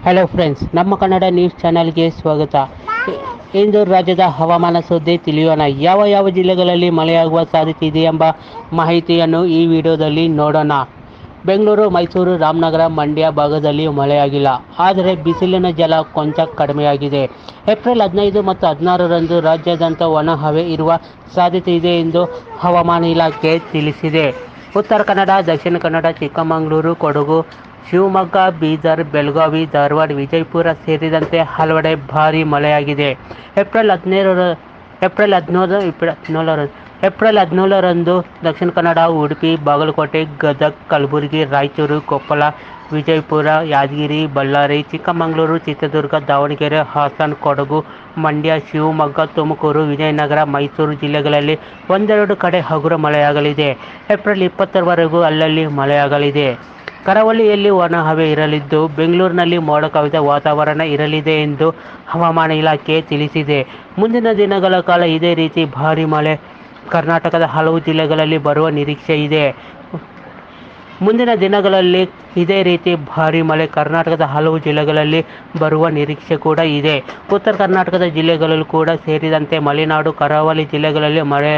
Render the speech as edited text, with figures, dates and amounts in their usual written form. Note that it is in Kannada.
ಹಲೋ ಫ್ರೆಂಡ್ಸ್, ನಮ್ಮ ಕನ್ನಡ ನ್ಯೂಸ್ ಚಾನೆಲ್ಗೆ ಸ್ವಾಗತ. ಇಂದು ರಾಜ್ಯದ ಹವಾಮಾನ ಸುದ್ದಿ ತಿಳಿಯೋಣ. ಯಾವ ಜಿಲ್ಲೆಗಳಲ್ಲಿ ಮಳೆಯಾಗುವ ಸಾಧ್ಯತೆ ಇದೆ ಎಂಬ ಮಾಹಿತಿಯನ್ನು ಈ ವಿಡಿಯೋದಲ್ಲಿ ನೋಡೋಣ. ಬೆಂಗಳೂರು, ಮೈಸೂರು, ರಾಮನಗರ, ಮಂಡ್ಯ ಭಾಗದಲ್ಲಿ ಮಳೆಯಾಗಿಲ್ಲ. ಆದರೆ ಬಿಸಿಲಿನ ಜಲ ಕೊಂಚ ಕಡಿಮೆಯಾಗಿದೆ. ಏಪ್ರಿಲ್ 15 ಮತ್ತು 16ರಂದು ರಾಜ್ಯಾದ್ಯಂತ ಒಣ ಹವೆ ಇರುವ ಸಾಧ್ಯತೆ ಇದೆ ಎಂದು ಹವಾಮಾನ ಇಲಾಖೆ ತಿಳಿಸಿದೆ. ಉತ್ತರ ಕನ್ನಡ, ದಕ್ಷಿಣ ಕನ್ನಡ, ಚಿಕ್ಕಮಗಳೂರು, ಕೊಡಗು, ಶಿವಮೊಗ್ಗ, ಬೀದರ್, ಬೆಳಗಾವಿ, ಧಾರವಾಡ, ವಿಜಯಪುರ ಸೇರಿದಂತೆ ಹಲವೆಡೆ ಭಾರೀ ಮಳೆಯಾಗಿದೆ. ಏಪ್ರಿಲ್ 17ರಂದು ದಕ್ಷಿಣ ಕನ್ನಡ, ಉಡುಪಿ, ಬಾಗಲಕೋಟೆ, ಗದಗ, ಕಲಬುರಗಿ, ರಾಯಚೂರು, ಕೊಪ್ಪಳ, ವಿಜಯಪುರ, ಯಾದಗಿರಿ, ಬಳ್ಳಾರಿ, ಚಿಕ್ಕಮಗಳೂರು, ಚಿತ್ರದುರ್ಗ, ದಾವಣಗೆರೆ, ಹಾಸನ, ಕೊಡಗು, ಮಂಡ್ಯ, ಶಿವಮೊಗ್ಗ, ತುಮಕೂರು, ವಿಜಯನಗರ, ಮೈಸೂರು ಜಿಲ್ಲೆಗಳಲ್ಲಿ ಒಂದೆರಡು ಕಡೆ ಹಗುರ ಮಳೆಯಾಗಲಿದೆ. ಏಪ್ರಿಲ್ 20ರವರೆಗೂ ಅಲ್ಲಲ್ಲಿ ಮಳೆಯಾಗಲಿದೆ. ಕರಾವಳಿಯಲ್ಲಿ ಒಣ ಹವೆ ಇರಲಿದ್ದು, ಬೆಂಗಳೂರಿನಲ್ಲಿ ಮೋಡ ಕವಿದ ವಾತಾವರಣ ಇರಲಿದೆ ಎಂದು ಹವಾಮಾನ ಇಲಾಖೆ ತಿಳಿಸಿದೆ. ಮುಂದಿನ ದಿನಗಳ ಕಾಲ ಇದೇ ರೀತಿ ಭಾರೀ ಮಳೆ ಕರ್ನಾಟಕದ ಹಲವು ಜಿಲ್ಲೆಗಳಲ್ಲಿ ಬರುವ ನಿರೀಕ್ಷೆ ಇದೆ. ಮುಂದಿನ ದಿನಗಳಲ್ಲಿ ಇದೇ ರೀತಿ ಭಾರೀ ಮಳೆ ಕರ್ನಾಟಕದ ಹಲವು ಜಿಲ್ಲೆಗಳಲ್ಲಿ ಬರುವ ನಿರೀಕ್ಷೆ ಕೂಡ ಇದೆ. ಉತ್ತರ ಕರ್ನಾಟಕದ ಜಿಲ್ಲೆಗಳಲ್ಲೂ ಕೂಡ ಸೇರಿದಂತೆ ಮಲೆನಾಡು, ಕರಾವಳಿ ಜಿಲ್ಲೆಗಳಲ್ಲಿ ಮಳೆ